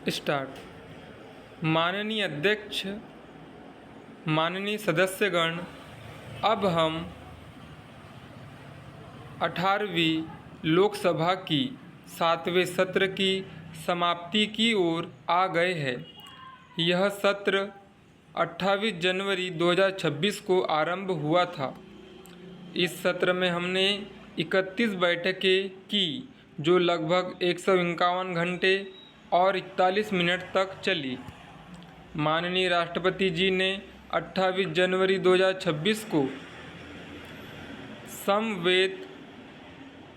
Start. माननीय अध्यक्ष, माननीय सदस्यगण, अब हम 18वीं लोकसभा की 7वें सत्र की समाप्ति की ओर आ गए हैं। यह सत्र 28 जनवरी 2026 को आरंभ हुआ था। इस सत्र में हमने 31 बैठकें की, जो लगभग 151 घंटे और 41 मिनट तक चली। माननीय राष्ट्रपति जी ने 28 जनवरी 2026 को समवेत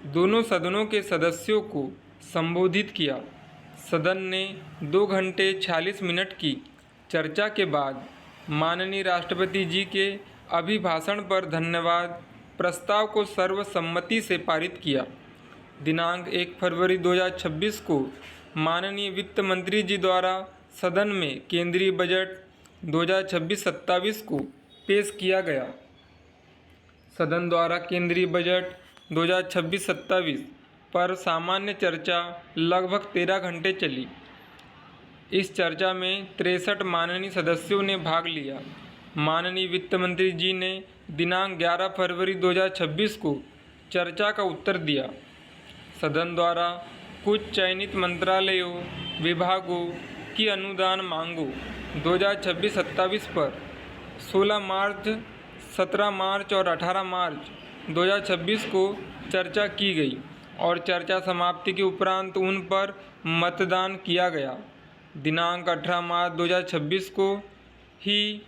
दोनों सदनों के सदस्यों को संबोधित किया। सदन ने 2 घंटे 46 मिनट की चर्चा के बाद माननीय राष्ट्रपति जी के अभिभाषण पर धन्यवाद प्रस्ताव को सर्वसम्मति से पारित किया। दिनांक 1 फरवरी 2026 को माननीय वित्त मंत्री जी द्वारा सदन में केंद्रीय बजट 2026-27 को पेश किया गया। सदन द्वारा केंद्रीय बजट 2026-27 पर सामान्य चर्चा लगभग 13 घंटे चली। इस चर्चा में 63 माननीय सदस्यों ने भाग लिया। माननीय वित्त मंत्री जी ने दिनांक 11 फरवरी 2026 को चर्चा का उत्तर दिया। सदन द्वारा कुछ चयनित मंत्रालयों, विभागों की अनुदान मांगों 2026-27 पर 16 मार्च, 17 मार्च और 18 मार्च 2026 को चर्चा की गई और चर्चा समाप्ति के उपरांत उन पर मतदान किया गया। दिनांक 18 मार्च 2026 को ही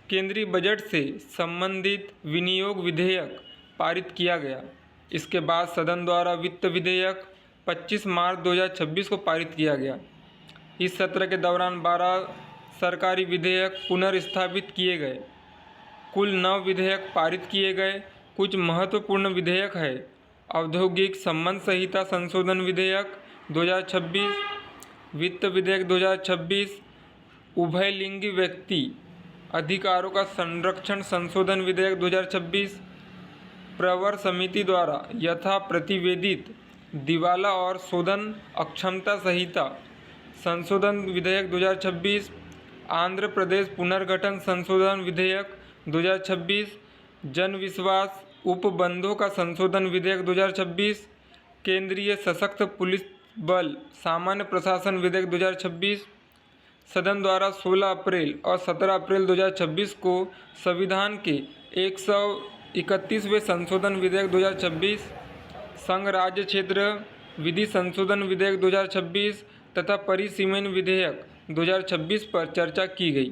केंद्रीय बजट से संबंधित विनियोग विधेयक पारित किया गया। इसके बाद सदन द्वारा वित्त विधेयक 25 मार्च 2026 को पारित किया गया। इस सत्र के दौरान 12 सरकारी विधेयक पुनर्स्थापित किए गए। कुल 9 विधेयक पारित किए गए। कुछ महत्वपूर्ण विधेयक है: औद्योगिक संबंध संहिता संशोधन विधेयक 2026, वित्त विधेयक 2026, उभयलिंगी व्यक्ति अधिकारों का संरक्षण संशोधन विधेयक 2026, प्रवर समिति द्वारा यथा प्रतिवेदित दिवाला और शोधन अक्षमता संहिता संशोधन विधेयक 2026, आंध्र प्रदेश पुनर्गठन संशोधन विधेयक 2026, जन विश्वास उपबंधों का संशोधन विधेयक 2026, केंद्रीय सशक्त पुलिस बल सामान्य प्रशासन विधेयक 2026। सदन द्वारा 16 अप्रैल और 17 अप्रैल 2026 को संविधान के 131वें संशोधन विधेयक 2026, संघ राज्य क्षेत्र विधि संशोधन विधेयक 2026 तथा परिसीमन विधेयक 2026 पर चर्चा की गई।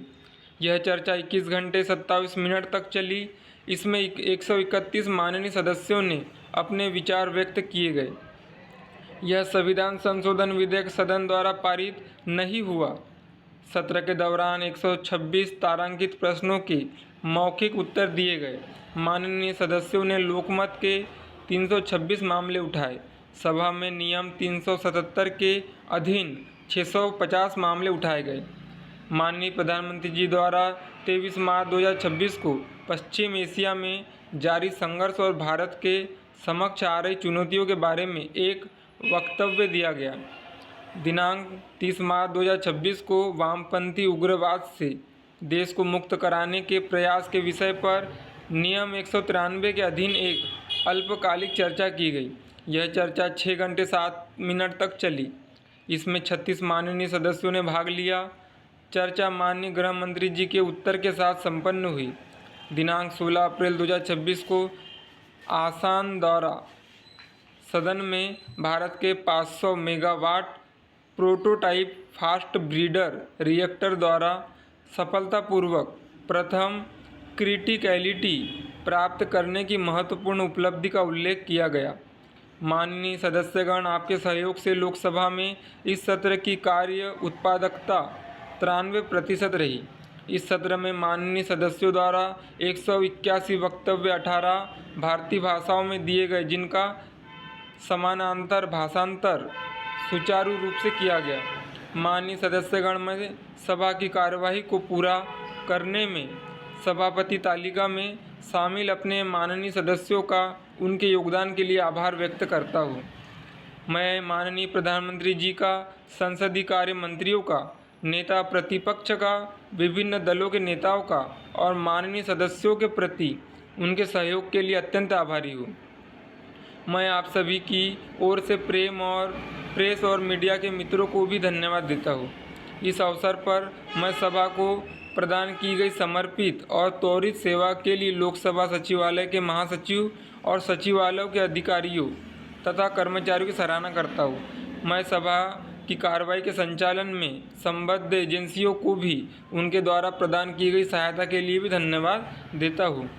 यह चर्चा 21 घंटे 27 मिनट तक चली। इसमें 131 माननीय सदस्यों ने अपने विचार व्यक्त किए गए। यह संविधान संशोधन विधेयक सदन द्वारा पारित नहीं हुआ। सत्र के दौरान 126 तारांकित प्रश्नों के मौखिक उत्तर दिए गए। माननीय सदस्यों ने लोकमत के 326 मामले उठाए। सभा में नियम 377 के अधीन 650 मामले उठाए गए। माननीय प्रधानमंत्री जी द्वारा 23 मार्च 2026 को पश्चिम एशिया में जारी संघर्ष और भारत के समक्ष आ रही चुनौतियों के बारे में एक वक्तव्य दिया गया। दिनांक 30 मार्च 2026 को वामपंथी उग्रवाद से देश को मुक्त कराने के प्रयास के विषय पर नियम 193 के अधीन एक अल्पकालिक चर्चा की गई। यह चर्चा 6 घंटे 7 मिनट तक चली। इसमें 36 माननीय सदस्यों ने भाग लिया। चर्चा माननीय गृह मंत्री जी के उत्तर के साथ संपन्न हुई। दिनांक 16 अप्रैल 2026 को आसान द्वारा सदन में भारत के 500 megawatt prototype fast breeder reactor द्वारा सफलतापूर्वक प्रथम क्रिटिकैलिटी प्राप्त करने की महत्वपूर्ण उपलब्धि का उल्लेख किया गया। माननीय सदस्यगण, आपके सहयोग से लोकसभा में इस सत्र की कार्य उत्पादकता 93% रही। इस सत्र में माननीय सदस्यों द्वारा 181 वक्तव्य 18 भारतीय भाषाओं में दिए गए, जिनका समानांतर भाषांतर सुचारू रूप से किया गया। माननीय सदस्यगण, में सभा की कार्यवाही को पूरा करने में सभापति तालिका में शामिल अपने माननीय सदस्यों का उनके योगदान के लिए आभार व्यक्त करता हूँ। मैं माननीय प्रधानमंत्री जी का, संसदीय कार्य मंत्रियों का, नेता प्रतिपक्ष का, विभिन्न दलों के नेताओं का और माननीय सदस्यों के प्रति उनके सहयोग के लिए अत्यंत आभारी हूँ। मैं आप सभी की ओर से प्रेस और मीडिया के मित्रों को भी धन्यवाद देता हूँ। इस अवसर पर मैं सभा को प्रदान की गई समर्पित और त्वरित सेवा के लिए लोकसभा सचिवालय के महासचिव और सचिवालयों के अधिकारियों तथा कर्मचारियों की सराहना करता हूँ। मैं सभा की कार्रवाई के संचालन में संबद्ध एजेंसियों को भी उनके द्वारा प्रदान की गई सहायता के लिए भी धन्यवाद देता हूँ।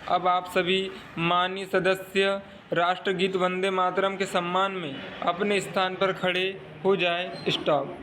अब आप सभी माननीय सदस्य राष्ट्रगीत वंदे मातरम के सम्मान में अपने स्थान पर खड़े हो जाएं। स्टॉप।